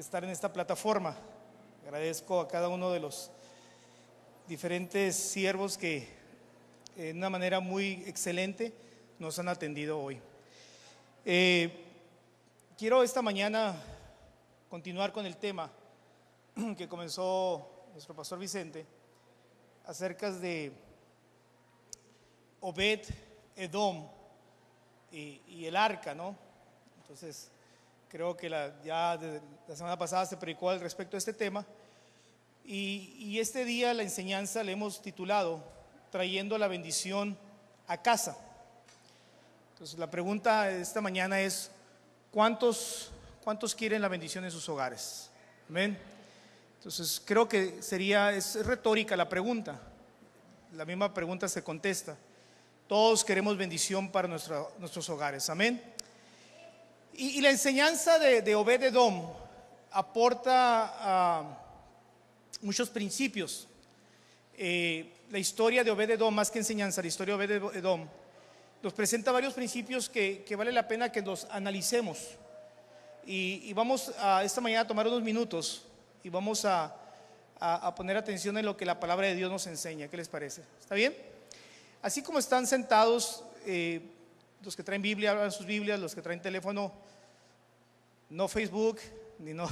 estar en esta plataforma. Agradezco a cada uno de los diferentes siervos que de una manera muy excelente nos han atendido hoy. Quiero esta mañana continuar con el tema que comenzó nuestro pastor Vicente acerca de Obed Edom y el arca, ¿no? Entonces creo que ya desde la semana pasada se predicó al respecto de este tema y este día la enseñanza le hemos titulado Trayendo la bendición a casa. Entonces la pregunta de esta mañana es: ¿cuántos quieren la bendición en sus hogares? Amén. Entonces creo que es retórica la pregunta. La misma pregunta se contesta. Todos queremos bendición para nuestros hogares. Amén. Y la enseñanza de Obed Edom aporta muchos principios. La historia de Obed Edom, más que enseñanza, la historia de Obed Edom nos presenta varios principios que vale la pena que los analicemos. Y vamos esta mañana a tomar unos minutos y vamos a poner atención en lo que la palabra de Dios nos enseña. ¿Qué les parece? ¿Está bien? Así como están sentados, los que traen Biblia, abran sus Biblias, los que traen teléfono, no Facebook, ni no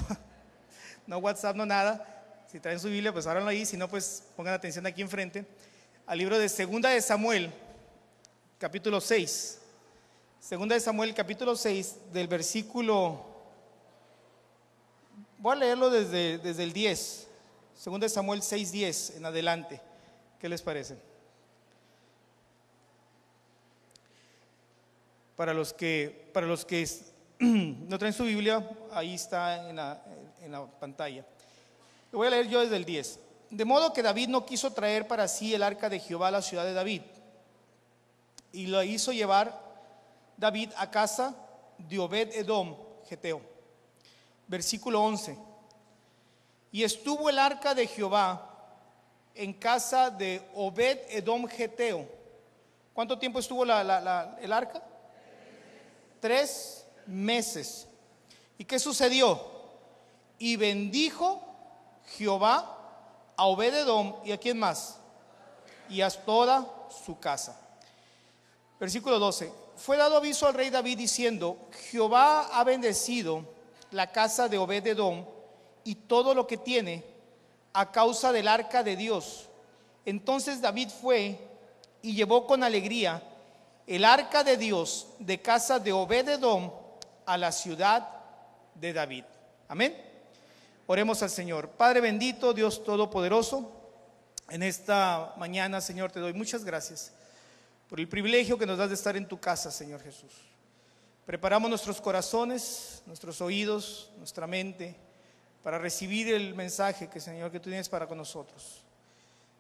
WhatsApp, no nada. Si traen su Biblia, pues ábranlo ahí, si no, pues pongan atención aquí enfrente, al libro de Segunda de Samuel, capítulo 6. Segunda de Samuel, capítulo 6, del versículo, voy a leerlo desde el 10, Segunda de Samuel 6:10 en adelante. ¿Qué les parece? Para los que no traen su Biblia, ahí está en la pantalla. Lo voy a leer yo desde el 10. De modo que David no quiso traer para sí el arca de Jehová a la ciudad de David, y lo hizo llevar David a casa de Obed Edom Geteo. Versículo 11. Y estuvo el arca de Jehová en casa de Obed Edom Geteo. ¿Cuánto tiempo estuvo el arca? 3 meses. ¿Y qué sucedió? Y bendijo Jehová a Obed Edom, ¿y a quién más? Y a toda su casa. Versículo 12. Fue dado aviso al rey David diciendo: Jehová ha bendecido la casa de Obed Edom y todo lo que tiene a causa del arca de Dios. Entonces David fue y llevó con alegría el arca de Dios de casa de Obed Edom a la ciudad de David. Amén. Oremos al Señor. Padre bendito, Dios todopoderoso, en esta mañana, Señor, te doy muchas gracias por el privilegio que nos das de estar en tu casa, Señor Jesús. Preparamos nuestros corazones, nuestros oídos, nuestra mente para recibir el mensaje que, Señor, que tú tienes para con nosotros.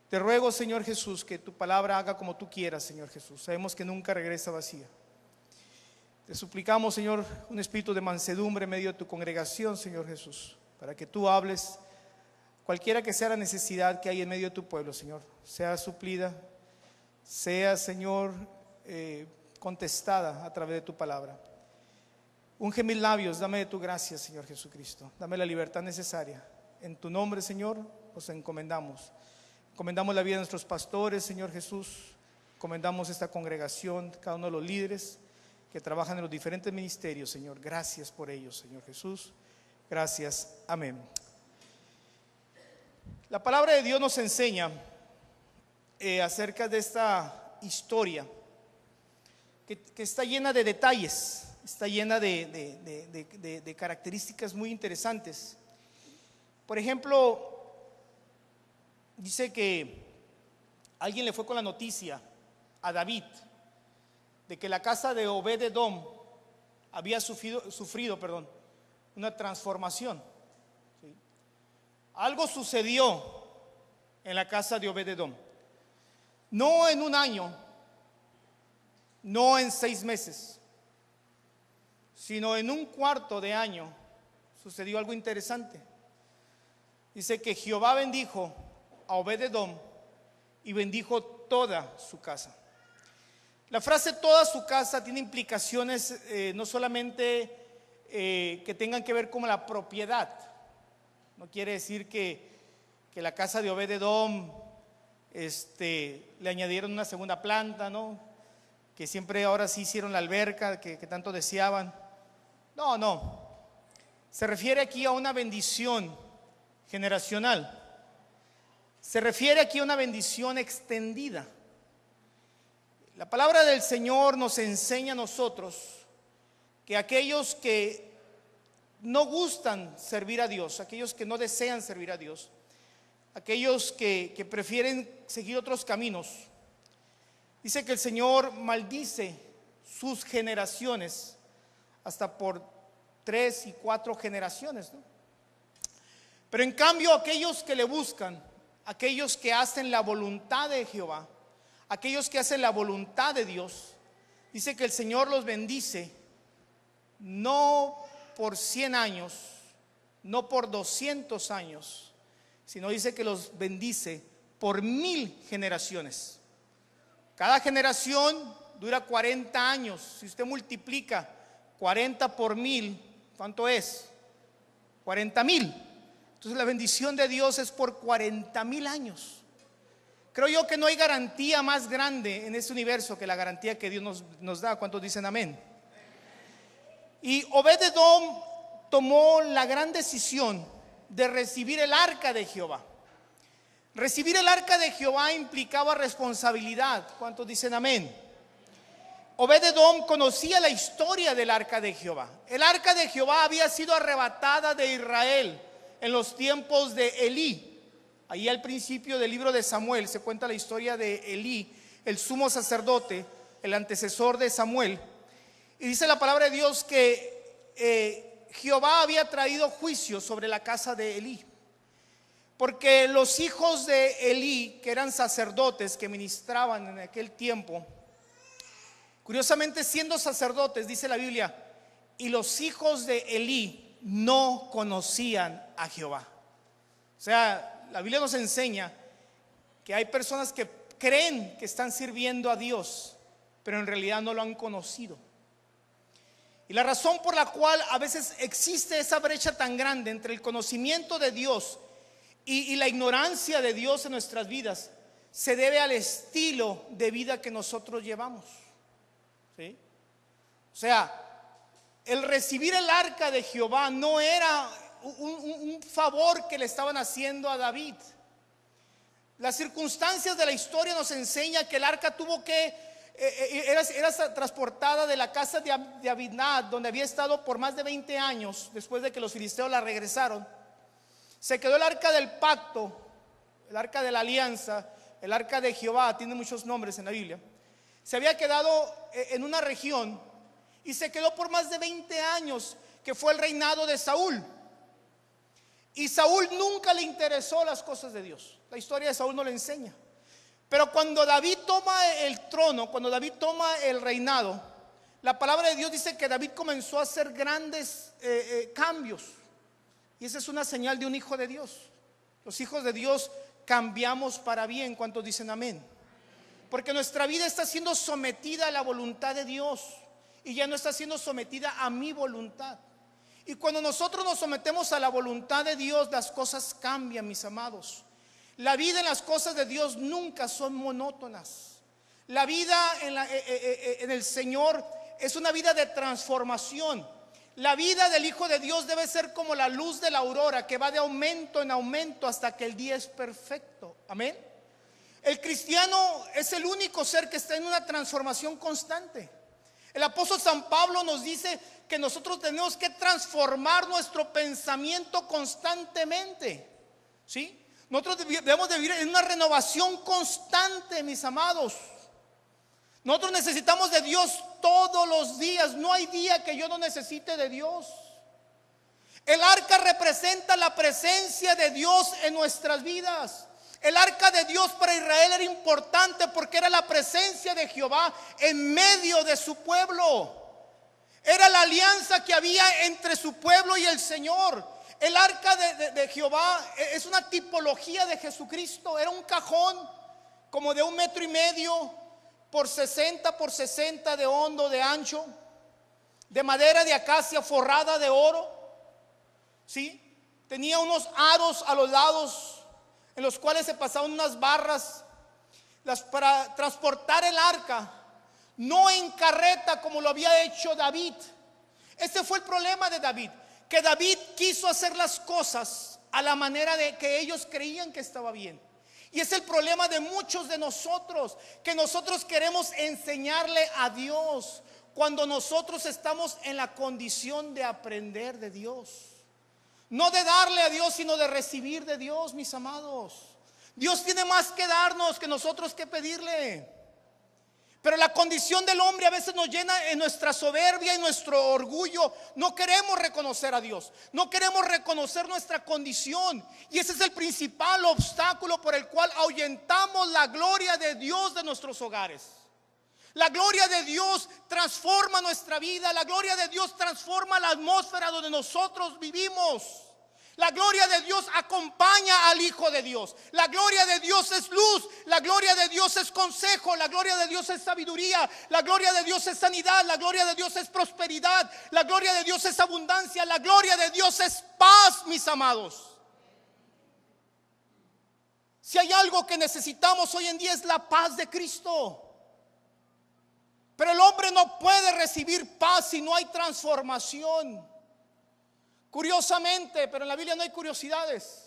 Te ruego, Señor Jesús, que tu palabra haga como tú quieras, Señor Jesús. Sabemos que nunca regresa vacía. Te suplicamos, Señor, un espíritu de mansedumbre en medio de tu congregación, Señor Jesús, para que tú hables cualquiera que sea la necesidad que hay en medio de tu pueblo, Señor, sea suplida, sea, Señor, contestada a través de tu palabra. Unge mis labios, dame de tu gracia, Señor Jesucristo, dame la libertad necesaria. En tu nombre, Señor, os encomendamos. Encomendamos la vida de nuestros pastores, Señor Jesús. Encomendamos esta congregación, cada uno de los líderes que trabajan en los diferentes ministerios, Señor. Gracias por ellos, Señor Jesús. Gracias. Amén. La palabra de Dios nos enseña acerca de esta historia que está llena de detalles, está llena de características muy interesantes. Por ejemplo, dice que alguien le fue con la noticia a David de que la casa de Obed Edom había sufrido una transformación. ¿Sí? Algo sucedió en la casa de Obed Edom. No en un año, no en 6 meses, sino en un cuarto de año sucedió algo interesante. Dice que Jehová bendijo a Obed Edom y bendijo toda su casa. La frase toda su casa tiene implicaciones no solamente que tengan que ver con la propiedad, No quiere decir que la casa de Obed-Edom le añadieron una segunda planta, ¿no? Que siempre ahora sí hicieron la alberca que tanto deseaban. No, no. Se refiere aquí a una bendición generacional. Se refiere aquí a una bendición extendida. La palabra del Señor nos enseña a nosotros que aquellos que no gustan servir a Dios, aquellos que no desean servir a Dios, aquellos que prefieren seguir otros caminos, dice que el Señor maldice sus generaciones hasta por 3 y 4 generaciones, ¿no? Pero en cambio aquellos que le buscan, aquellos que hacen la voluntad de Jehová, aquellos que hacen la voluntad de Dios, dice que el Señor los bendice no por 100 años, no por 200 años, sino dice que los bendice por 1000 generaciones. Cada generación dura 40 años. Si usted multiplica 40 por 1000, ¿cuánto es? 40,000. Entonces la bendición de Dios es por 40,000 años. Creo yo que no hay garantía más grande en este universo que la garantía que Dios nos da. ¿Cuántos dicen amén? Y Obed-Edom tomó la gran decisión de recibir el arca de Jehová. Recibir el arca de Jehová implicaba responsabilidad. ¿Cuántos dicen amén? Obed-Edom conocía la historia del arca de Jehová. El arca de Jehová había sido arrebatada de Israel en los tiempos de Elí. Ahí al principio del libro de Samuel se cuenta la historia de Elí, el sumo sacerdote, el antecesor de Samuel. Y dice la palabra de Dios que Jehová había traído juicio sobre la casa de Elí, porque los hijos de Elí, que eran sacerdotes que ministraban en aquel tiempo, curiosamente siendo sacerdotes, dice la Biblia, y los hijos de Elí no conocían a Jehová. O sea, la Biblia nos enseña que hay personas que creen que están sirviendo a Dios, pero en realidad no lo han conocido. Y la razón por la cual a veces existe esa brecha tan grande entre el conocimiento de Dios y la ignorancia de Dios en nuestras vidas se debe al estilo de vida que nosotros llevamos, ¿sí? O sea, el recibir el arca de Jehová no era un favor que le estaban haciendo a David. Las circunstancias de la historia nos enseñan que el arca tuvo que era transportada de la casa de Abinad, donde había estado por más de 20 años después de que los filisteos la regresaron. Se quedó el arca del pacto, el arca de la alianza, el arca de Jehová, tiene muchos nombres en la Biblia. Se había quedado en una región y se quedó por más de 20 años, que fue el reinado de Saúl. Y Saúl nunca le interesó las cosas de Dios. La historia de Saúl no le enseña. Pero cuando David toma el trono, cuando David toma el reinado, la palabra de Dios dice que David comenzó a hacer grandes cambios. Y esa es una señal de un hijo de Dios. Los hijos de Dios cambiamos para bien. ¿Cuántos dicen amén? Porque nuestra vida está siendo sometida a la voluntad de Dios y ya no está siendo sometida a mi voluntad. Y cuando nosotros nos sometemos a la voluntad de Dios, las cosas cambian, mis amados. La vida en las cosas de Dios nunca son monótonas. La vida en el Señor es una vida de transformación. La vida del Hijo de Dios debe ser como la luz de la aurora, que va de aumento en aumento hasta que el día es perfecto. Amén. El cristiano es el único ser que está en una transformación constante. El apóstol San Pablo nos dice que nosotros tenemos que transformar nuestro pensamiento constantemente, ¿sí? Nosotros debemos de vivir en una renovación constante, mis amados. Nosotros necesitamos de Dios todos los días. No hay día que yo no necesite de Dios. El arca representa la presencia de Dios en nuestras vidas. El arca de Dios para Israel era importante porque era la presencia de Jehová en medio de su pueblo. Era la alianza que había entre su pueblo y el Señor. El arca de Jehová es una tipología de Jesucristo. Era un cajón como de 1,5 metros por 60 por 60 de hondo, de ancho, de madera de acacia forrada de oro, ¿sí? tenía unos aros a los lados en los cuales se pasaban unas barras para transportar el arca, no en carreta como lo había hecho David. Ese fue el problema de David, que David quiso hacer las cosas a la manera de que ellos creían que estaba bien. Y es el problema de muchos de nosotros, que nosotros queremos enseñarle a Dios cuando nosotros estamos en la condición de aprender de Dios. No de darle a Dios, sino de recibir de Dios, mis amados. Dios tiene más que darnos que nosotros que pedirle. Pero la condición del hombre a veces nos llena en nuestra soberbia y nuestro orgullo. No queremos reconocer a Dios, no queremos reconocer nuestra condición. Y ese es el principal obstáculo por el cual ahuyentamos la gloria de Dios de nuestros hogares. La gloria de Dios transforma nuestra vida. La gloria de Dios transforma la atmósfera donde nosotros vivimos. La gloria de Dios acompaña al Hijo de Dios. La gloria de Dios es luz. La gloria de Dios es consejo. La gloria de Dios es sabiduría. La gloria de Dios es sanidad. La gloria de Dios es prosperidad. La gloria de Dios es abundancia. La gloria de Dios es paz, mis amados. Si hay algo que necesitamos hoy en día es la paz de Cristo. Pero el hombre no puede recibir paz si no hay transformación. Curiosamente, pero en la Biblia no hay curiosidades,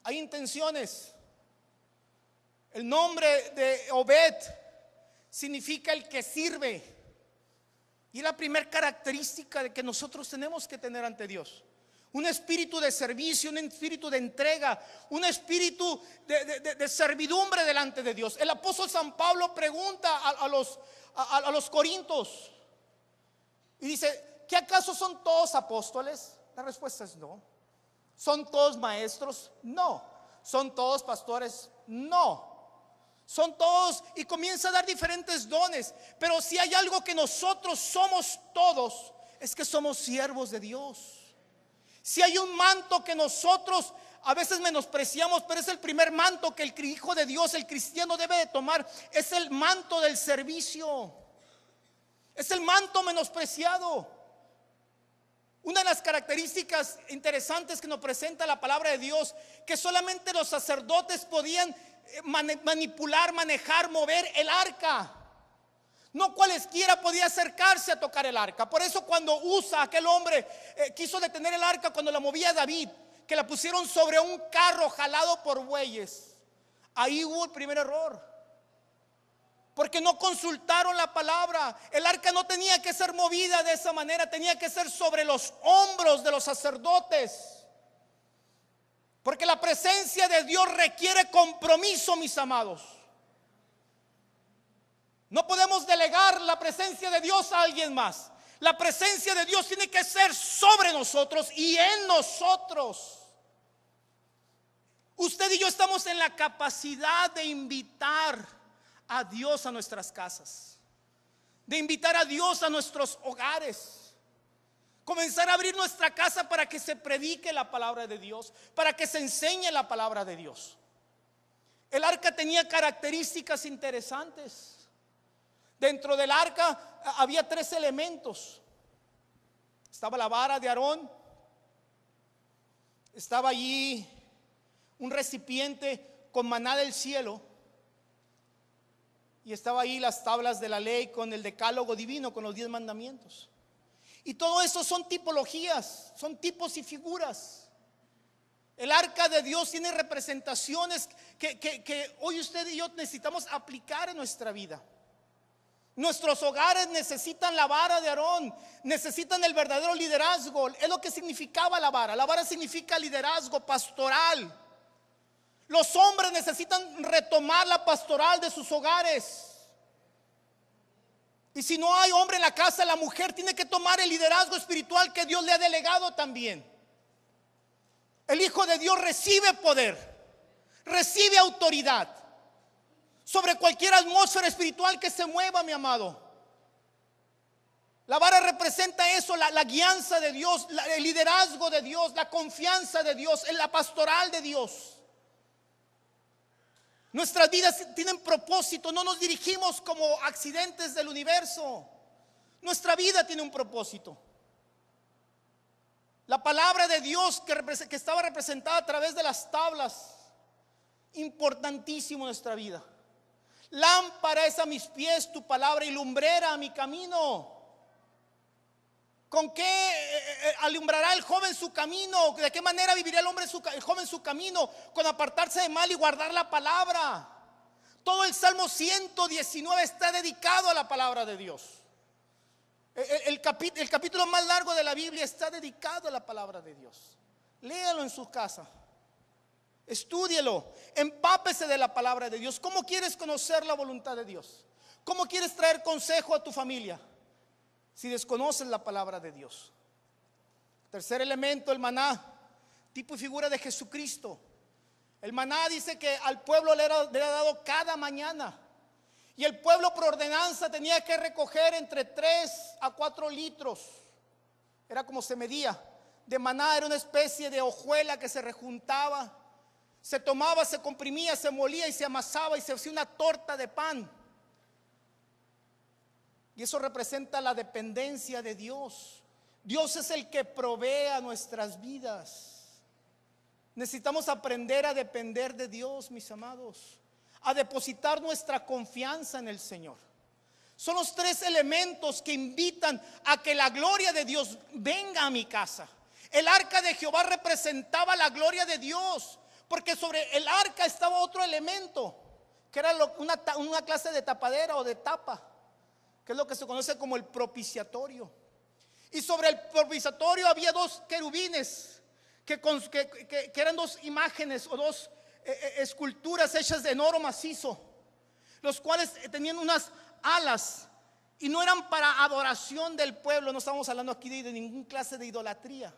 hay intenciones. El nombre de Obed significa el que sirve. Y es la primera característica de que nosotros tenemos que tener ante Dios. Un espíritu de servicio, un espíritu de entrega, un espíritu de servidumbre delante de Dios. El apóstol San Pablo pregunta a los corintios y dice: ¿qué acaso son todos apóstoles? La respuesta es no. ¿Son todos maestros? No. ¿Son todos pastores? No. Son todos, y comienza a dar diferentes dones. Pero si hay algo que nosotros somos todos, es que somos siervos de Dios. Si hay un manto que nosotros a veces menospreciamos, pero es el primer manto que el hijo de Dios, el cristiano, debe de tomar, es el manto del servicio. Es el manto menospreciado. Una de las características interesantes que nos presenta la palabra de Dios, que solamente los sacerdotes podían manipular, manejar, mover el arca. No cualesquiera podía acercarse a tocar el arca. Por eso cuando Usa, aquel hombre, quiso detener el arca cuando la movía David, que la pusieron sobre un carro jalado por bueyes, ahí hubo el primer error. Porque no consultaron la palabra. El arca no tenía que ser movida de esa manera, tenía que ser sobre los hombros de los sacerdotes. Porque la presencia de Dios requiere compromiso, mis amados. No podemos delegar la presencia de Dios a alguien más. La presencia de Dios tiene que ser sobre nosotros y en nosotros. Usted y yo estamos en la capacidad de invitar a Dios a nuestras casas, de invitar a Dios a nuestros hogares, comenzar a abrir nuestra casa para que se predique la palabra de Dios, para que se enseñe la palabra de Dios. El arca tenía características interesantes. Dentro del arca había 3 elementos. Estaba la vara de Aarón, estaba allí un recipiente con maná del cielo, y estaba ahí las tablas de la ley con el decálogo divino, con los 10 mandamientos. Y todo eso son tipologías, son tipos y figuras. El arca de Dios tiene representaciones que hoy usted y yo necesitamos aplicar en nuestra vida. Nuestros hogares necesitan la vara de Aarón, necesitan el verdadero liderazgo. Es lo que significaba la vara. La vara significa liderazgo pastoral. Los hombres necesitan retomar la pastoral de sus hogares. Y si no hay hombre en la casa, la mujer tiene que tomar el liderazgo espiritual que Dios le ha delegado también. El Hijo de Dios recibe poder, recibe autoridad sobre cualquier atmósfera espiritual que se mueva, mi amado. La vara representa eso, la guianza de Dios, el liderazgo de Dios, la confianza de Dios, la pastoral de Dios. Nuestras vidas tienen propósito, no nos dirigimos como accidentes del universo. Nuestra vida tiene un propósito. La palabra de Dios que estaba representada a través de las tablas, importantísimo en nuestra vida. Lámpara es a mis pies tu palabra y lumbrera a mi camino. ¿Con qué alumbrará el joven su camino? ¿De qué manera vivirá el joven su camino? Con apartarse de mal y guardar la palabra. Todo el Salmo 119 está dedicado a la palabra de Dios. El capítulo más largo de la Biblia está dedicado a la palabra de Dios. Léalo en su casa. Estúdielo, empápese de la palabra de Dios. ¿Cómo quieres conocer la voluntad de Dios? ¿Cómo quieres traer consejo a tu familia si desconoces la palabra de Dios? Tercer elemento, el maná, tipo y figura de Jesucristo. El maná dice que al pueblo le era dado cada mañana, y el pueblo por ordenanza tenía que recoger entre 3 a 4 litros. Era como se medía. De maná era una especie de hojuela que se rejuntaba, se tomaba, se comprimía, se molía y se amasaba y se hacía una torta de pan. Y eso representa la dependencia de Dios. Dios es el que provee a nuestras vidas. Necesitamos aprender a depender de Dios, mis amados, a depositar nuestra confianza en el Señor. Son los 3 elementos que invitan a que la gloria de Dios venga a mi casa. El arca de Jehová representaba la gloria de Dios, porque sobre el arca estaba otro elemento, que era una clase de tapadera o de tapa, que es lo que se conoce como el propiciatorio. Y sobre el propiciatorio había 2 querubines, que eran 2 imágenes o 2 esculturas hechas de oro macizo, los cuales tenían unas alas y no eran para adoración del pueblo. No estamos hablando aquí de ninguna clase de idolatría,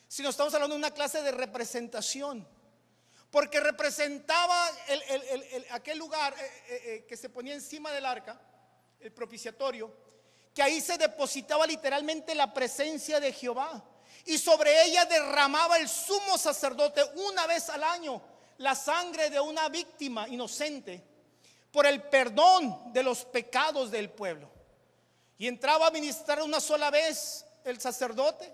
sino estamos hablando de una clase de representación, porque representaba aquel lugar que se ponía encima del arca, el propiciatorio, que ahí se depositaba literalmente la presencia de Jehová, y sobre ella derramaba el sumo sacerdote una vez al año la sangre de una víctima inocente por el perdón de los pecados del pueblo. Y entraba a ministrar una sola vez el sacerdote,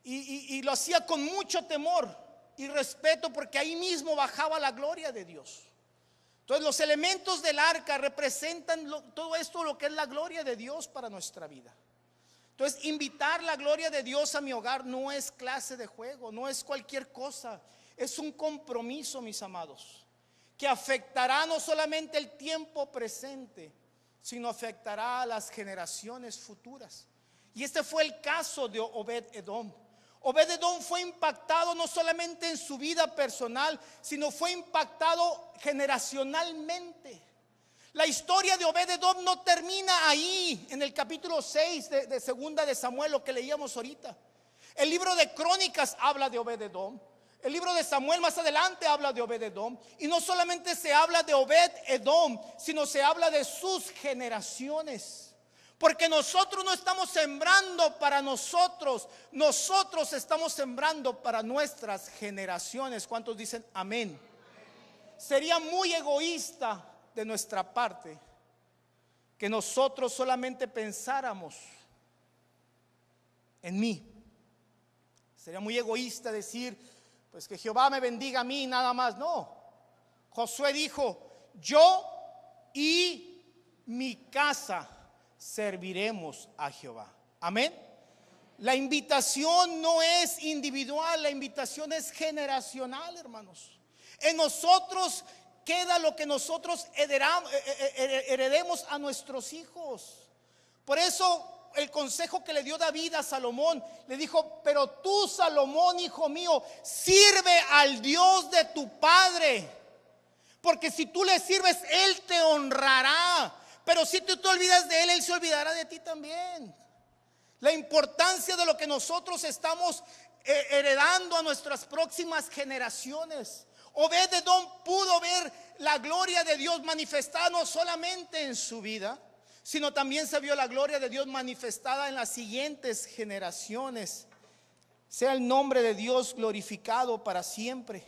y lo hacía con mucho temor y respeto, porque ahí mismo bajaba la gloria de Dios. Entonces los elementos del arca representan todo esto, lo que es la gloria de Dios para nuestra vida. Entonces invitar la gloria de Dios a mi hogar no es clase de juego, no es cualquier cosa. Es un compromiso, mis amados, que afectará no solamente el tiempo presente, sino afectará a las generaciones futuras. Y este fue el caso de Obed-Edom. Obed-Edom fue impactado no solamente en su vida personal, sino fue impactado generacionalmente. La historia de Obed-Edom no termina ahí, en el capítulo 6 de segunda de Samuel, lo que leíamos ahorita. El libro de Crónicas habla de Obed-Edom. El libro de Samuel más adelante habla de Obed-Edom. Y no solamente se habla de Obed-Edom, sino se habla de sus generaciones. Porque nosotros no estamos sembrando para nosotros, nosotros estamos sembrando para nuestras generaciones. ¿Cuántos dicen amén? Sería muy egoísta de nuestra parte que nosotros solamente pensáramos en mí. Sería muy egoísta decir, pues que Jehová me bendiga a mí nada más. No, Josué dijo, yo y mi casa serviremos a Jehová. Amén. La invitación no es individual, la invitación es generacional, hermanos. En nosotros queda lo que nosotros heredemos a nuestros hijos. Por eso el consejo que le dio David a Salomón, le dijo, pero tú, Salomón, hijo mío, sirve al Dios de tu padre, porque si tú le sirves, Él te honrará. Pero si tú te olvidas de Él, Él se olvidará de ti también. La importancia de lo que nosotros estamos heredando a nuestras próximas generaciones. Obed-Edom pudo ver la gloria de Dios manifestada no solamente en su vida, sino también se vio la gloria de Dios manifestada en las siguientes generaciones. Sea el nombre de Dios glorificado para siempre.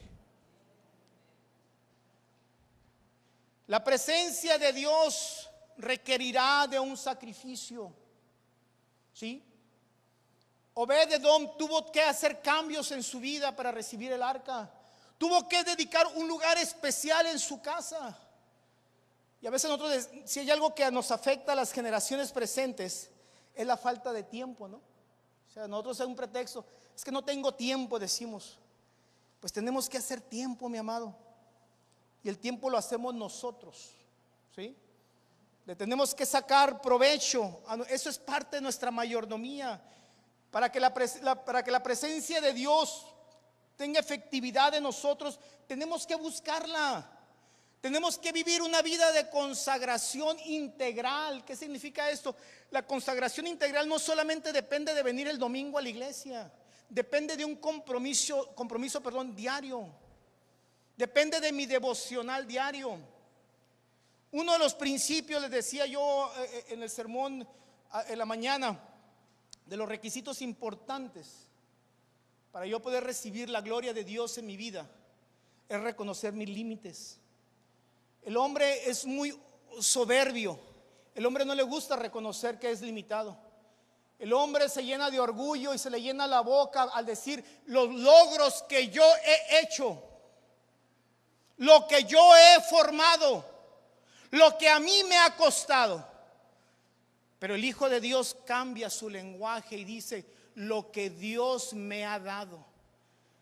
La presencia de Dios requerirá de un sacrificio, ¿sí? Obed-edom tuvo que hacer cambios en su vida para recibir el arca. Tuvo que dedicar un lugar especial en su casa. Y a veces nosotros, si hay algo que nos afecta a las generaciones presentes, es la falta de tiempo, ¿no? O sea, nosotros es un pretexto, es que no tengo tiempo, decimos. Pues tenemos que hacer tiempo, mi amado. Y el tiempo lo hacemos nosotros, ¿sí? Le tenemos que sacar provecho. Eso es parte de nuestra mayordomía. Para que la presencia de Dios tenga efectividad en nosotros, tenemos que buscarla. Tenemos que vivir una vida de consagración integral. ¿Qué significa esto? La consagración integral no solamente depende de venir el domingo a la iglesia. Depende de un compromiso diario. Depende de mi devocional diario. Uno de los principios, les decía yo en el sermón en la mañana, de los requisitos importantes para yo poder recibir la gloria de Dios en mi vida, es reconocer mis límites. El hombre es muy soberbio. El hombre no le gusta reconocer que es limitado. El hombre se llena de orgullo y se le llena la boca al decir los logros que yo he hecho, lo que yo he formado, lo que a mí me ha costado. Pero el Hijo de Dios cambia su lenguaje y dice lo que Dios me ha dado,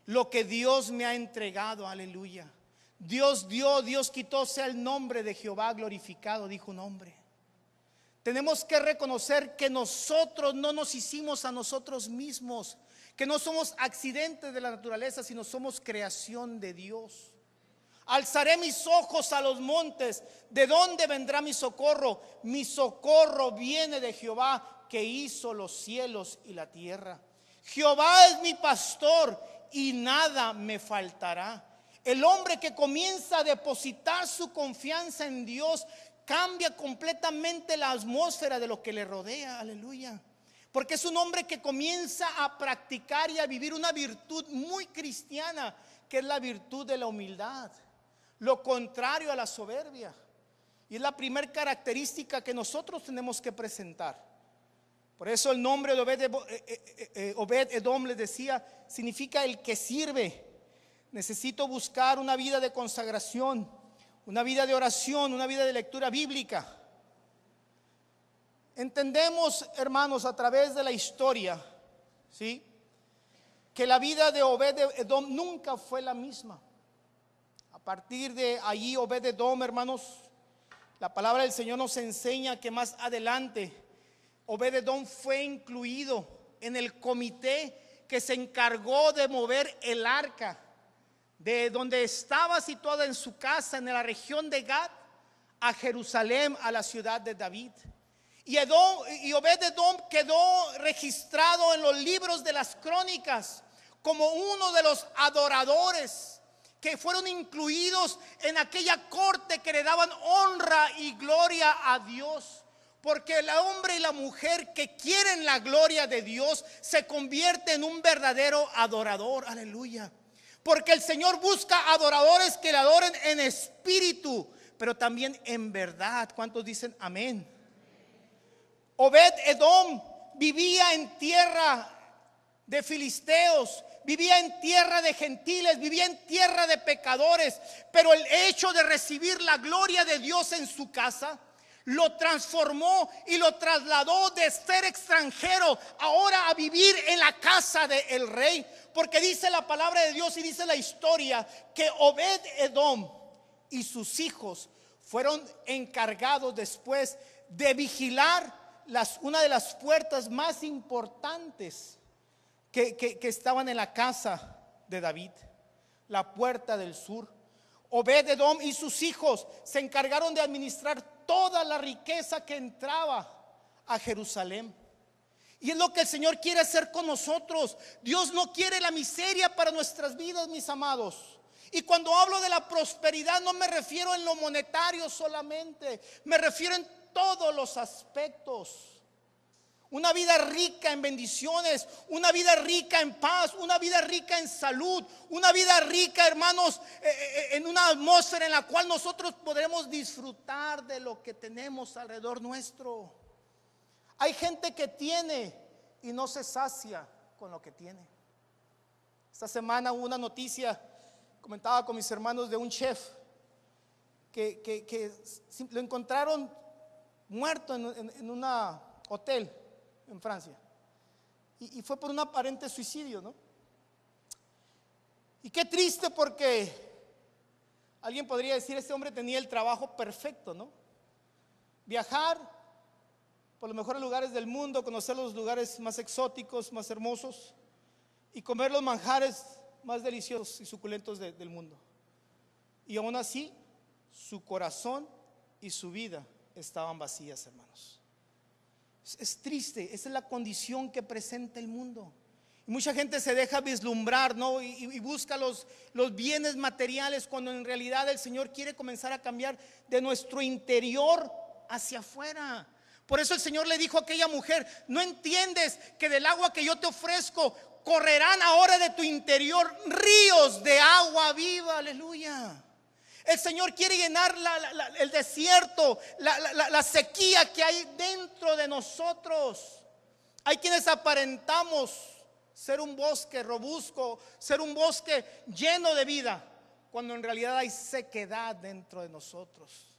lo que Dios me ha entregado. Aleluya. Dios dio, Dios quitó, sea el nombre de Jehová glorificado, dijo un hombre. Tenemos que reconocer que nosotros no nos hicimos a nosotros mismos, que no somos accidentes de la naturaleza, sino somos creación de Dios. Alzaré mis ojos a los montes. ¿De dónde vendrá mi socorro? Mi socorro viene de Jehová, que hizo los cielos y la tierra. Jehová es mi pastor y nada me faltará. El hombre que comienza a depositar su confianza en Dios cambia completamente la atmósfera de lo que le rodea. Aleluya. Porque es un hombre que comienza a practicar y a vivir una virtud muy cristiana, que es la virtud de la humildad, lo contrario a la soberbia. Y es la primera característica que nosotros tenemos que presentar. Por eso el nombre de Obed-edom, les decía, significa el que sirve. Necesito buscar una vida de consagración, una vida de oración, una vida de lectura bíblica. Entendemos, hermanos, a través de la historia, ¿sí?, que la vida de Obed-edom nunca fue la misma. A partir de allí, Obed-edom, hermanos, la palabra del Señor nos enseña que más adelante Obed-edom fue incluido en el comité que se encargó de mover el arca de donde estaba situada en su casa en la región de Gad a Jerusalén, a la ciudad de David. Y Obed-edom quedó registrado en los libros de las crónicas como uno de los adoradores que fueron incluidos en aquella corte que le daban honra y gloria a Dios. Porque el hombre y la mujer que quieren la gloria de Dios se convierte en un verdadero adorador. Aleluya. Porque el Señor busca adoradores que le adoren en espíritu, pero también en verdad. ¿Cuántos dicen amén? Obed-edom vivía en tierra de filisteos, vivía en tierra de gentiles, vivía en tierra de pecadores. Pero el hecho de recibir la gloria de Dios en su casa lo transformó y lo trasladó de ser extranjero ahora a vivir en la casa del rey. Porque dice la palabra de Dios y dice la historia que Obed-edom y sus hijos fueron encargados después de vigilar una de las puertas más importantes que estaban en la casa de David, la puerta del sur. Obed-edom y sus hijos se encargaron de administrar toda la riqueza que entraba a Jerusalén. Y es lo que el Señor quiere hacer con nosotros. Dios no quiere la miseria para nuestras vidas, mis amados. Y cuando hablo de la prosperidad no me refiero en lo monetario solamente, me refiero en todos los aspectos. Una vida rica en bendiciones, una vida rica en paz, una vida rica en salud, una vida rica, hermanos, en una atmósfera en la cual nosotros podremos disfrutar de lo que tenemos alrededor nuestro. Hay gente que tiene y no se sacia. con lo que tiene. Esta semana hubo una noticia, comentaba con mis hermanos, de un chef que lo encontraron muerto en un hotel en Francia. Y fue por un aparente suicidio, ¿no? Y qué triste, porque alguien podría decir, este hombre tenía el trabajo perfecto, ¿no? Viajar por los mejores lugares del mundo, conocer los lugares más exóticos, más hermosos, y comer los manjares más deliciosos y suculentos del mundo. Y aún así, su corazón y su vida estaban vacías, hermanos. Es triste, esa es la condición que presenta el mundo. Y mucha gente se deja vislumbrar, ¿no? Y busca los bienes materiales, cuando en realidad el Señor quiere comenzar a cambiar de nuestro interior hacia afuera. Por eso el Señor le dijo a aquella mujer: ¿no entiendes que del agua que yo te ofrezco correrán ahora de tu interior ríos de agua viva? Aleluya. El Señor quiere llenar el desierto, la sequía que hay dentro de nosotros. Hay quienes aparentamos ser un bosque robusto, ser un bosque lleno de vida, cuando en realidad hay sequedad dentro de nosotros.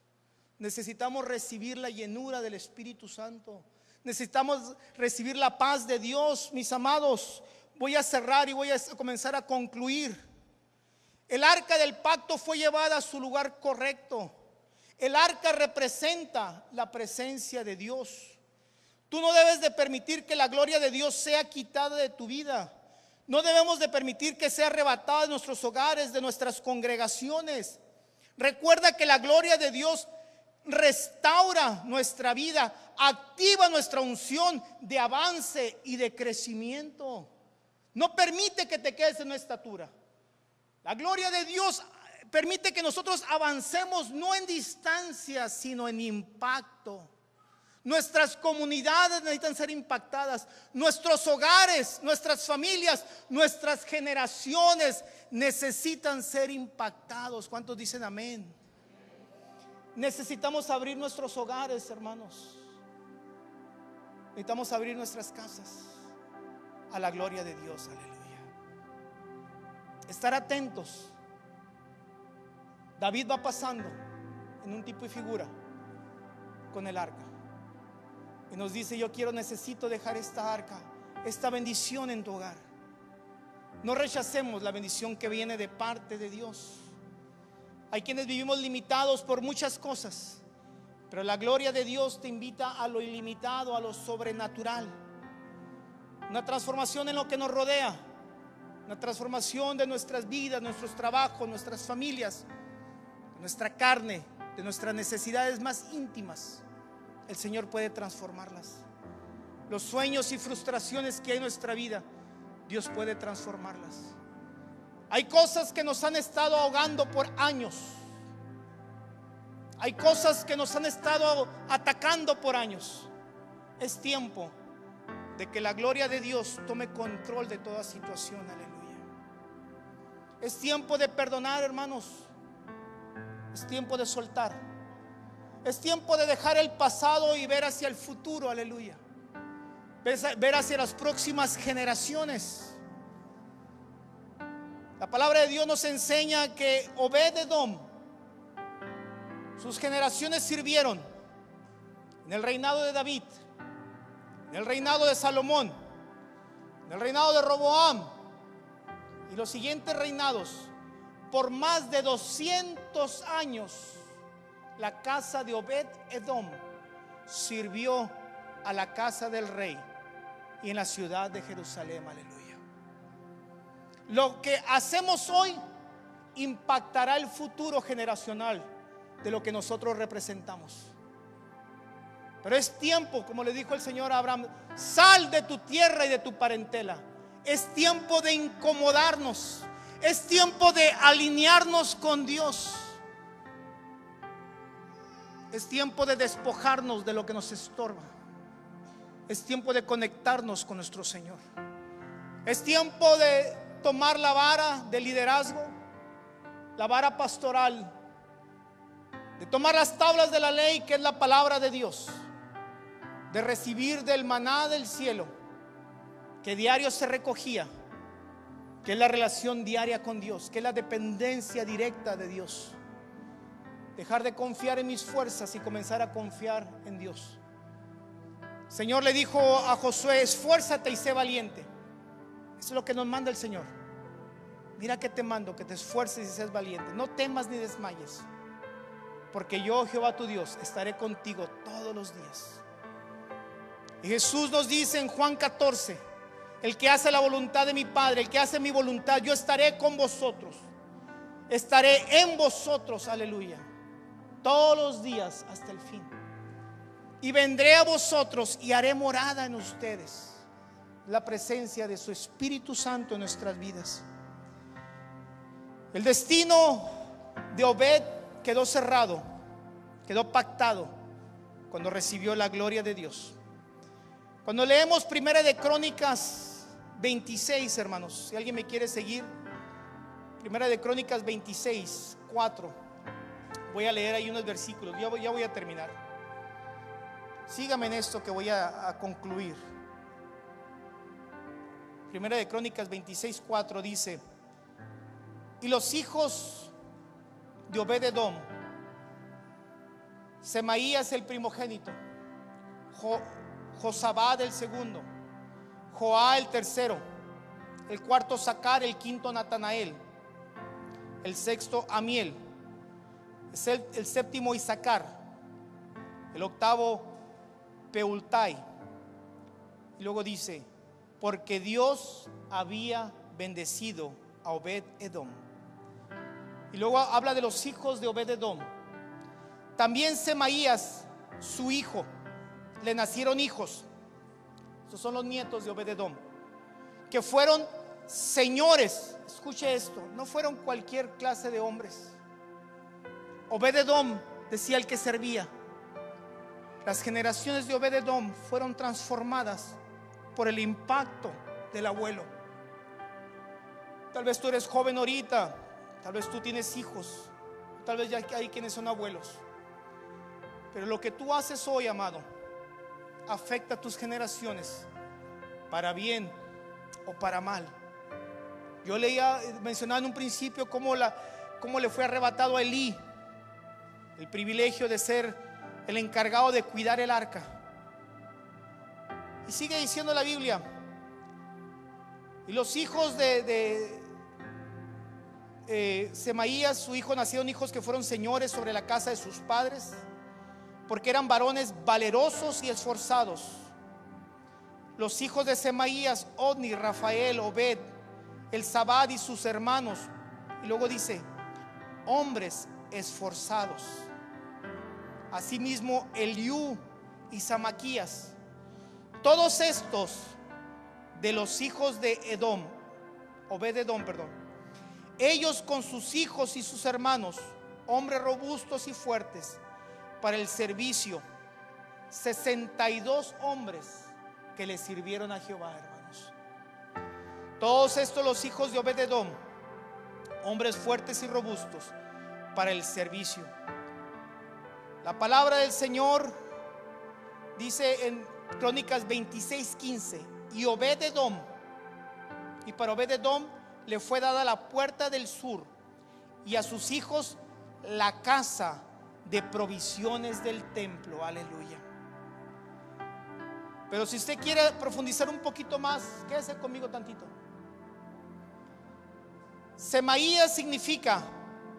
Necesitamos recibir la llenura del Espíritu Santo. Necesitamos recibir la paz de Dios, mis amados. Voy a cerrar y voy a comenzar a concluir. El arca del pacto fue llevada a su lugar correcto. El arca representa la presencia de Dios. Tú no debes de permitir que la gloria de Dios sea quitada de tu vida. No debemos de permitir que sea arrebatada de nuestros hogares, de nuestras congregaciones. Recuerda que la gloria de Dios restaura nuestra vida, activa nuestra unción de avance y de crecimiento. No permite que te quedes en una estatura. La gloria de Dios permite que nosotros avancemos, no en distancia, sino en impacto. Nuestras comunidades necesitan ser impactadas. Nuestros hogares, nuestras familias, nuestras generaciones necesitan ser impactados. ¿Cuántos dicen amén? Necesitamos abrir nuestros hogares, hermanos. Necesitamos abrir nuestras casas a la gloria de Dios. Aleluya. Estar atentos. David va pasando en un tipo y figura con el arca y nos dice: necesito dejar esta arca, esta bendición en tu hogar. No rechacemos la bendición que viene de parte de Dios. Hay quienes vivimos limitados por muchas cosas, pero la gloria de Dios te invita a lo ilimitado, a lo sobrenatural. Una transformación en lo que nos rodea, una transformación de nuestras vidas, nuestros trabajos, nuestras familias, de nuestra carne, de nuestras necesidades más íntimas. El Señor puede transformarlas. Los sueños y frustraciones que hay en nuestra vida, Dios puede transformarlas. Hay cosas que nos han estado ahogando por años. Hay cosas que nos han estado atacando por años. Es tiempo de que la gloria de Dios tome control de toda situación. Aleluya. Es tiempo de perdonar, hermanos. Es tiempo de soltar. Es tiempo de dejar el pasado y ver hacia el futuro. Aleluya. Ver hacia las próximas generaciones. La palabra de Dios nos enseña que Obed-Edom, sus generaciones sirvieron en el reinado de David, en el reinado de Salomón, en el reinado de Roboam y los siguientes reinados. Por más de 200 años la casa de Obed-Edom sirvió a la casa del rey y en la ciudad de Jerusalén. Aleluya. Lo que hacemos hoy impactará el futuro generacional de lo que nosotros representamos. Pero es tiempo, como le dijo el Señor a Abraham: sal de tu tierra y de tu parentela. Es tiempo de incomodarnos. Es tiempo de alinearnos con Dios. Es tiempo de despojarnos de lo que nos estorba. Es tiempo de conectarnos con nuestro Señor. Es tiempo de tomar la vara de liderazgo, la vara pastoral, de tomar las tablas de la ley, que es la palabra de Dios, de recibir del maná del cielo que diario se recogía, que es la relación diaria con Dios, que es la dependencia directa de Dios. Dejar de confiar en mis fuerzas y comenzar a confiar en Dios. El Señor le dijo a Josué: esfuérzate y sé valiente. Eso es lo que nos manda el Señor. Mira que te mando, que te esfuerces y seas valiente. No temas ni desmayes, porque yo, Jehová tu Dios, estaré contigo todos los días. Y Jesús nos dice en Juan 14: el que hace la voluntad de mi Padre, el que hace mi voluntad, yo estaré con vosotros, estaré en vosotros, aleluya, todos los días hasta el fin. Y vendré a vosotros y haré morada en ustedes. La presencia de su Espíritu Santo en nuestras vidas. El destino de Obed quedó cerrado, quedó pactado cuando recibió la gloria de Dios. Cuando leemos Primera de Crónicas 26, hermanos, si alguien me quiere seguir, Primera de Crónicas 26, 4. Voy a leer ahí unos versículos, ya voy a terminar. Sígame en esto que voy a concluir. Primera de Crónicas 26, 4 dice: y los hijos de Obed-edom, Semaías el primogénito, Josabad el segundo, Joá el tercero, el cuarto Sacar, el quinto Natanael, el sexto Amiel, el séptimo Isacar, el octavo Peultai. Y luego dice: porque Dios había bendecido a Obed-edom. Y luego habla de los hijos de Obed-edom. También Semaías, su hijo, le nacieron hijos. Estos son los nietos de Obed-edom, que fueron señores. Escuche esto, no fueron cualquier clase de hombres. Obed-edom, decía el que servía, las generaciones de Obed-edom fueron transformadas por el impacto del abuelo. Tal vez tú eres joven ahorita, tal vez tú tienes hijos, tal vez ya hay quienes son abuelos, pero lo que tú haces hoy, amado, afecta a tus generaciones, para bien o para mal. Yo mencionaba en un principio cómo le fue arrebatado a Elí el privilegio de ser el encargado de cuidar el arca. Y sigue diciendo la Biblia: y los hijos de Semaías, su hijo, nacieron hijos que fueron señores sobre la casa de sus padres, porque eran varones valerosos y esforzados. Los hijos de Semaías: Odni, Rafael, Obed, Elzabad y sus hermanos. Y luego dice: hombres esforzados. Asimismo Eliú y Samaquías. Todos estos de los hijos de Edom, Obed-edom, perdón, ellos con sus hijos y sus hermanos, hombres robustos y fuertes para el servicio. 62 hombres que le sirvieron a Jehová, hermanos. Todos estos los hijos de Obed-edom, hombres fuertes y robustos para el servicio. La palabra del Señor dice en Crónicas 26:15: y Obed-edom, y para Obed-edom le fue dada la puerta del sur, y a sus hijos la casa de provisiones del templo. Aleluya. Pero si usted quiere profundizar un poquito más, quédese conmigo tantito. Semaías significa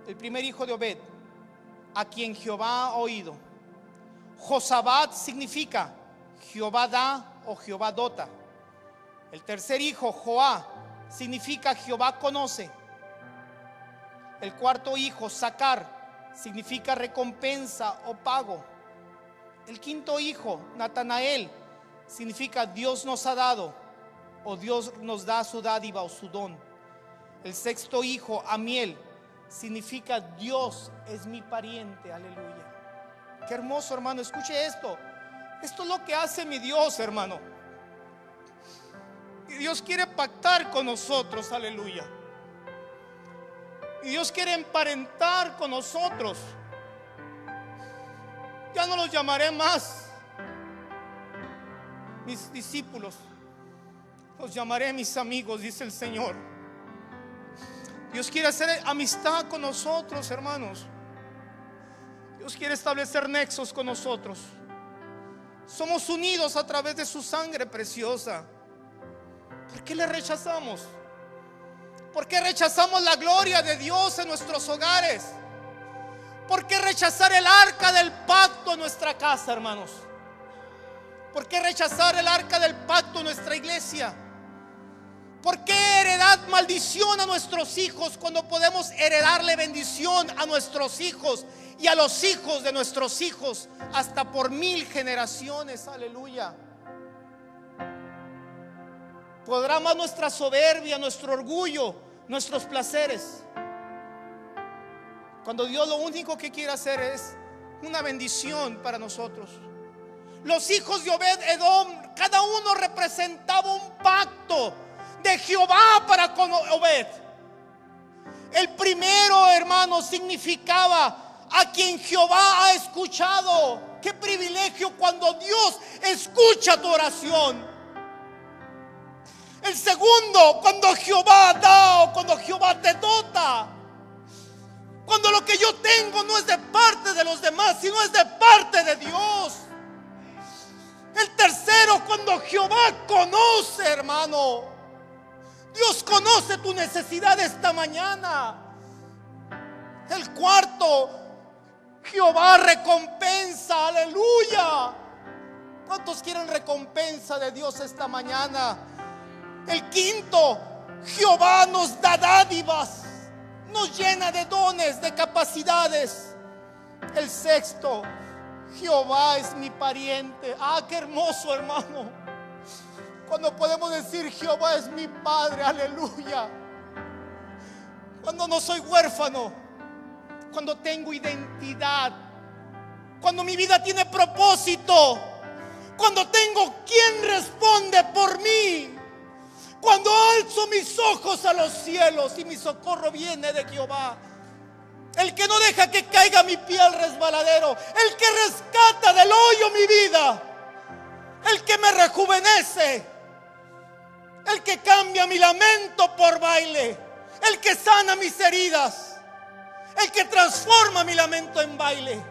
el primer hijo de Obed, a quien Jehová ha oído. Josabad significa Jehová da o Jehová dota. El tercer hijo, Joá, significa Jehová conoce. El cuarto hijo, Sacar, significa recompensa o pago. El quinto hijo, Natanael, significa Dios nos ha dado, o Dios nos da su dádiva o su don. El sexto hijo, Amiel, significa Dios es mi pariente. Aleluya. Qué hermoso, hermano, escuche esto. Esto es lo que hace mi Dios, hermano. Y Dios quiere pactar con nosotros, aleluya. Y Dios quiere emparentar con nosotros. Ya no los llamaré más mis discípulos, Los llamaré mis amigos, dice el Señor. Dios quiere hacer amistad con nosotros, hermanos. Dios quiere establecer nexos con nosotros. Somos unidos a través de su sangre preciosa. ¿Por qué le rechazamos? ¿Por qué rechazamos la gloria de Dios en nuestros hogares? ¿Por qué rechazar el arca del pacto en nuestra casa, hermanos? ¿Por qué rechazar el arca del pacto en nuestra iglesia? ¿Por qué heredar maldición a nuestros hijos cuando podemos heredarle bendición a nuestros hijos y a los hijos de nuestros hijos hasta por 1000 generaciones? Aleluya. ¿Podrá más nuestra soberbia, nuestro orgullo, nuestros placeres? Cuando Dios lo único que quiere hacer es una bendición para nosotros. Los hijos de Obed-Edom, cada uno representaba un pacto de Jehová para con Obed. El primero, hermano, significaba a quien Jehová ha escuchado. Qué privilegio cuando Dios escucha tu oración. El segundo, cuando Jehová da o cuando Jehová te dota. Cuando lo que yo tengo no es de parte de los demás, sino es de parte de Dios. El tercero, cuando Jehová conoce, hermano. Dios conoce tu necesidad esta mañana. El cuarto, Jehová recompensa, aleluya. ¿Cuántos quieren recompensa de Dios esta mañana? El quinto, Jehová nos da dádivas, nos llena de dones, de capacidades. El sexto, Jehová es mi pariente. Ah, qué hermoso, hermano, cuando podemos decir Jehová es mi padre, aleluya. Cuando no soy huérfano, cuando tengo identidad, cuando mi vida tiene propósito, cuando tengo quien responde por mí, cuando alzo mis ojos a los cielos y mi socorro viene de Jehová. El que no deja que caiga mi pie al resbaladero, el que rescata del hoyo mi vida, el que me rejuvenece, el que cambia mi lamento por baile, el que sana mis heridas, el que transforma mi lamento en baile,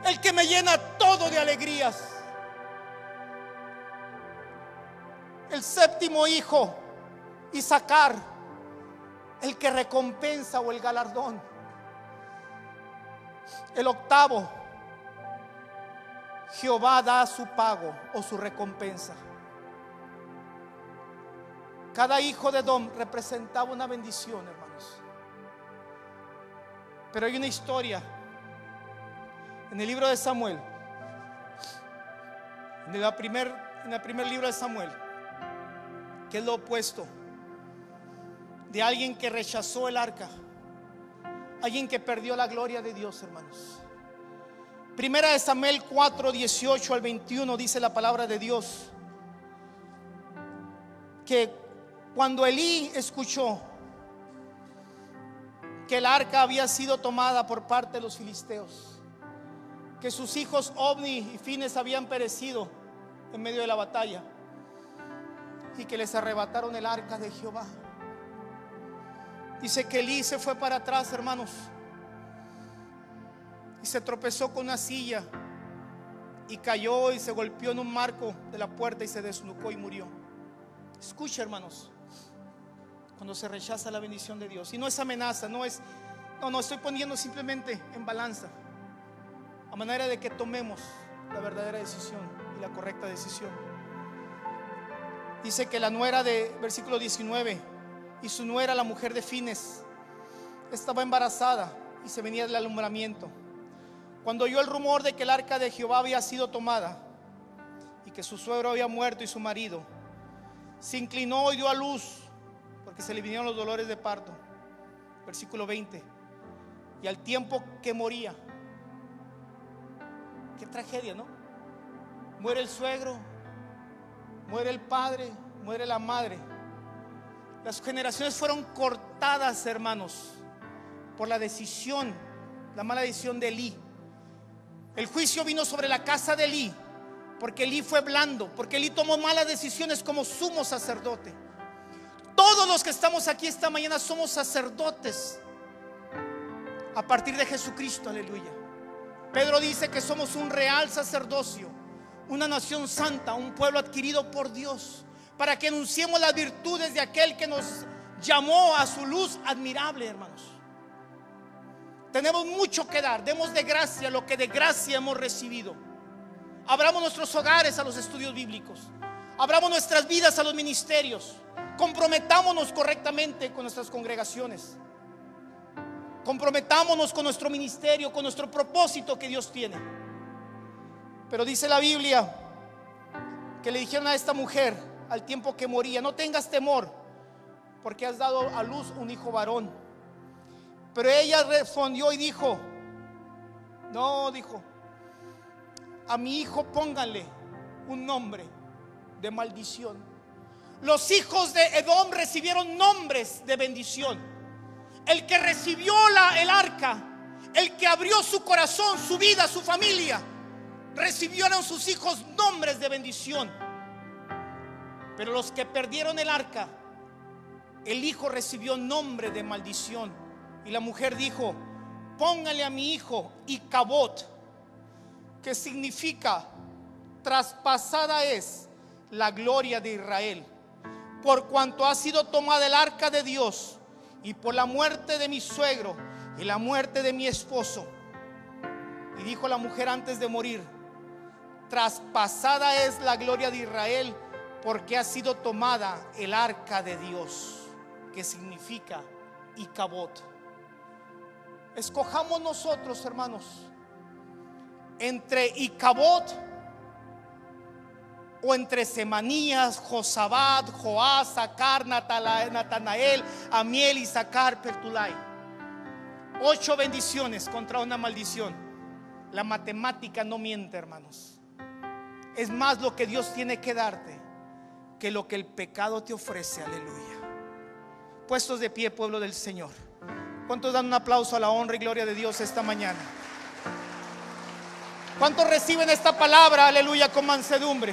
el que me llena todo de alegrías. El séptimo hijo, Isaacar, el que recompensa o el galardón. El octavo, Jehová da su pago o su recompensa. Cada hijo de Edom representaba una bendición, hermanos. Pero hay una historia en el libro de Samuel, en el primer libro de Samuel, que es lo opuesto de alguien que rechazó el arca, alguien que perdió la gloria de Dios, hermanos. Primera de Samuel 4, 18 al 21 dice la palabra de Dios que cuando Elí escuchó que el arca había sido tomada por parte de los filisteos, que sus hijos Ofni y Fines habían perecido en medio de la batalla y que les arrebataron el arca de Jehová, dice que Elí se fue para atrás, hermanos, y se tropezó con una silla y cayó y se golpeó en un marco de la puerta y se desnucó y murió. Escucha, hermanos, cuando se rechaza la bendición de Dios, y no es amenaza, no estoy poniendo simplemente en balanza, a manera de que tomemos la verdadera decisión y la correcta decisión. Dice que la nuera de versículo 19, y su nuera, la mujer de Fines, estaba embarazada y se venía del alumbramiento. Cuando oyó el rumor de que el arca de Jehová había sido tomada y que su suegro había muerto y su marido, se inclinó y dio a luz, porque se le vinieron los dolores de parto. Versículo 20. Y al tiempo que moría, qué tragedia, ¿no? Muere el suegro, muere el padre, muere la madre. Las generaciones fueron cortadas, hermanos, por la mala decisión de Elí. El juicio vino sobre la casa de Elí porque Elí fue blando, porque Elí tomó malas decisiones como sumo sacerdote. Todos los que estamos aquí esta mañana somos sacerdotes a partir de Jesucristo, aleluya. Pedro dice que somos un real sacerdocio, una nación santa, un pueblo adquirido por Dios, para que anunciemos las virtudes de aquel que nos llamó a su luz admirable, hermanos. Tenemos mucho que dar. Demos de gracia lo que de gracia hemos recibido. Abramos nuestros hogares a los estudios bíblicos. Abramos nuestras vidas a los ministerios. Comprometámonos correctamente con nuestras congregaciones. Comprometámonos con nuestro ministerio, con nuestro propósito que Dios tiene. Pero dice la Biblia que le dijeron a esta mujer al tiempo que moría: no tengas temor, porque has dado a luz un hijo varón. Pero ella respondió y dijo: no, dijo, a mi hijo pónganle un nombre de maldición. Los hijos de Edom recibieron nombres de bendición. El que recibió el arca, el que abrió su corazón, su vida, su familia, recibieron sus hijos nombres de bendición. Pero los que perdieron el arca, el hijo recibió nombre de maldición. Y la mujer dijo: póngale a mi hijo Icabod, que significa traspasada es la gloria de Israel, por cuanto ha sido tomada el arca de Dios, y por la muerte de mi suegro y la muerte de mi esposo. Y dijo la mujer antes de morir: traspasada es la gloria de Israel, porque ha sido tomada el arca de Dios, que significa Icabod. Escojamos nosotros, hermanos, entre Icabod o entre Semanías, Josabad, Joás, Sacar, Natanael, Amiel, Isaacar, Pertulai. 8 bendiciones contra una maldición. La matemática no miente, hermanos. Es más lo que Dios tiene que darte que lo que el pecado te ofrece. Aleluya. Puestos de pie, pueblo del Señor. ¿Cuántos dan un aplauso a la honra y gloria de Dios esta mañana? ¿Cuántos reciben esta palabra, aleluya, con mansedumbre?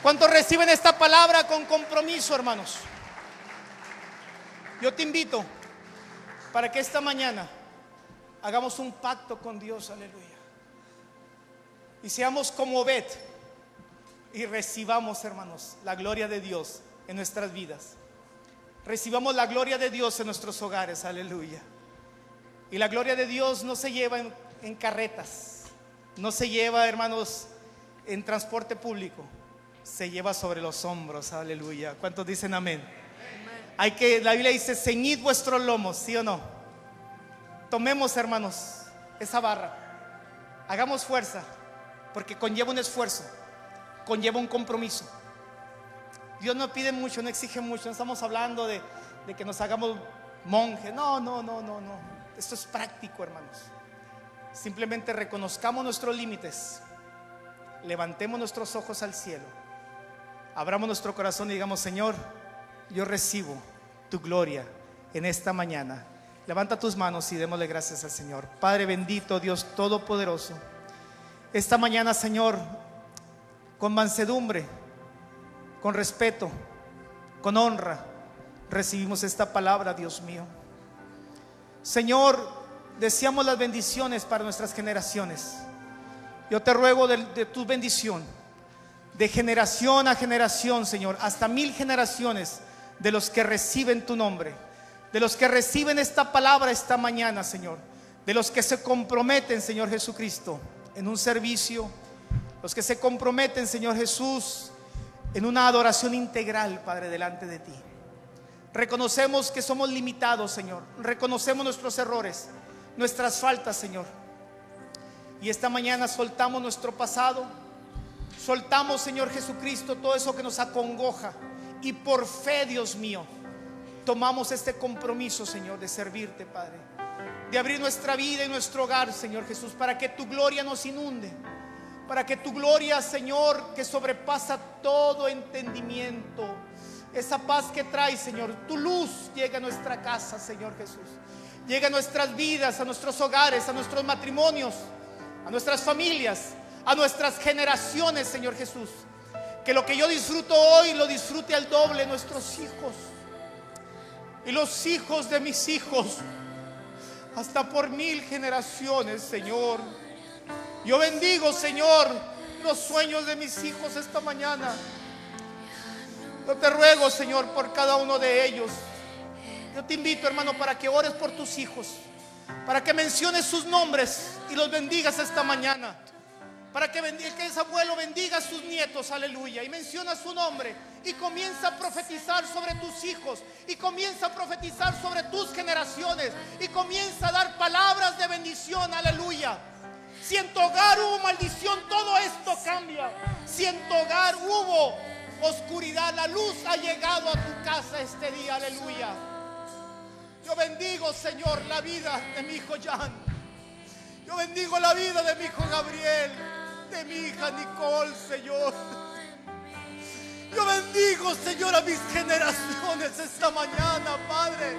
¿Cuántos reciben esta palabra con compromiso, hermanos? Yo te invito para que esta mañana hagamos un pacto con Dios, aleluya, y seamos como Obed y recibamos, hermanos, la gloria de Dios en nuestras vidas. Recibamos la gloria de Dios en nuestros hogares, aleluya. Y la gloria de Dios no se lleva en carretas, no se lleva, hermanos, en transporte público, se lleva sobre los hombros, aleluya. ¿Cuántos dicen amén? La Biblia dice: ceñid vuestros lomos, ¿sí o no? Tomemos, hermanos, esa barra, hagamos fuerza, porque conlleva un esfuerzo, conlleva un compromiso. Dios no pide mucho, no exige mucho. No estamos hablando de que nos hagamos monje. No. Esto es práctico, hermanos. Simplemente reconozcamos nuestros límites, levantemos nuestros ojos al cielo, abramos nuestro corazón y digamos: Señor, yo recibo tu gloria en esta mañana. Levanta tus manos y démosle gracias al Señor. Padre bendito, Dios todopoderoso, esta mañana, Señor, con mansedumbre, con respeto, con honra, recibimos esta palabra, Dios mío. Señor, deseamos las bendiciones para nuestras generaciones. Yo te ruego de tu bendición, de generación a generación, Señor, hasta 1000 generaciones de los que reciben tu nombre, de los que reciben esta palabra esta mañana, Señor, de los que se comprometen, Señor Jesucristo, en un servicio, los que se comprometen, Señor Jesús, en una adoración integral, Padre, delante de ti. Reconocemos que somos limitados, Señor. Reconocemos nuestros errores, nuestras faltas, Señor. Y esta mañana soltamos nuestro pasado, soltamos, Señor Jesucristo, todo eso que nos acongoja, y por fe, Dios mío, tomamos este compromiso, Señor, de servirte, Padre, de abrir nuestra vida y nuestro hogar, Señor Jesús, para que tu gloria nos inunde, para que tu gloria, Señor, que sobrepasa todo entendimiento, esa paz que trae, Señor, tu luz llegue a nuestra casa, Señor Jesús, llegue a nuestras vidas, a nuestros hogares, a nuestros matrimonios, a nuestras familias, a nuestras generaciones, Señor Jesús. Que lo que yo disfruto hoy lo disfrute al doble nuestros hijos y los hijos de mis hijos, hasta por 1000 generaciones, Señor. Yo bendigo, Señor, los sueños de mis hijos esta mañana. Yo te ruego, Señor, por cada uno de ellos. Yo te invito, hermano, para que ores por tus hijos, para que menciones sus nombres y los bendigas esta mañana, para que ese abuelo bendiga a sus nietos, aleluya, y menciona su nombre y comienza a profetizar sobre tus hijos, y comienza a profetizar sobre tus generaciones, y comienza a dar palabras de bendición, aleluya. Si en tu hogar hubo maldición, todo esto cambia. Si en tu hogar hubo oscuridad, la luz ha llegado a tu casa este día, aleluya. Yo bendigo, Señor, la vida de mi hijo Jan. Yo bendigo la vida de mi hijo Gabriel, de mi hija Nicole, Señor. Yo bendigo, Señor, a mis generaciones esta mañana, Padre.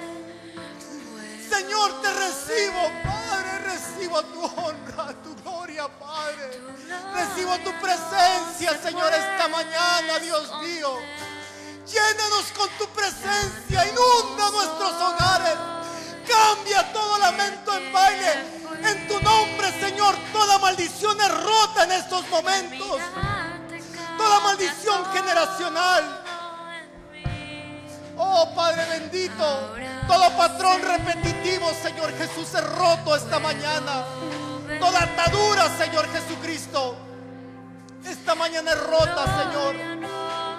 Señor, te recibo, Padre, recibo tu honra, tu gloria, Padre. Recibo tu presencia, Señor, esta mañana, Dios mío. Llénanos con tu presencia, inunda nuestros hogares. Cambia todo lamento en baile. En tu nombre, Señor, toda maldición es rota en estos momentos. Toda maldición generacional. Oh, Padre bendito, todo patrón repetitivo, Señor Jesús, es roto esta mañana. Toda atadura, Señor Jesucristo, esta mañana es rota, Señor.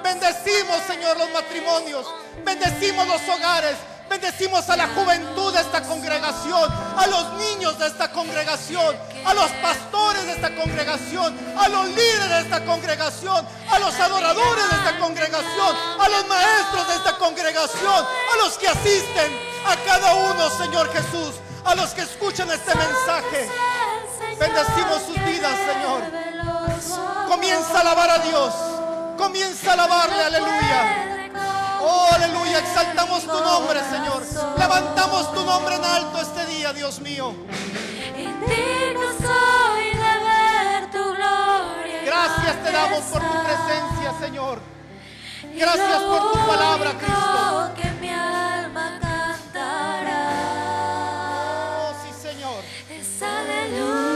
Bendecimos, Señor, los matrimonios. Bendecimos los hogares. Bendecimos a la juventud de esta congregación, a los niños de esta congregación, a los pastores de esta congregación, a los líderes de esta congregación, a los adoradores de esta congregación, a los maestros de esta congregación, a los que asisten, a cada uno, Señor Jesús, a los que escuchan este mensaje. Bendecimos sus vidas, Señor. Comienza a alabar a Dios. Comienza a alabarle, aleluya. Oh, aleluya, exaltamos tu nombre, Señor. Levantamos tu nombre en alto este día, Dios mío. Indigno soy de ver tu gloria. Gracias te damos por tu presencia, Señor. Gracias por tu palabra, Cristo. Que mi alma cantará. Oh, sí, Señor. Es aleluya.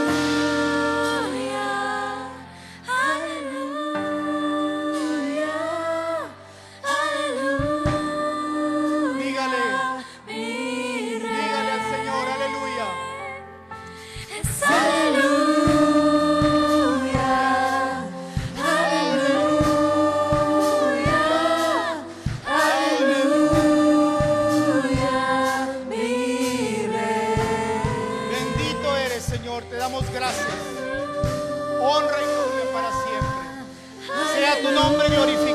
Gracias, honra y gloria para siempre. Sea tu nombre glorificado.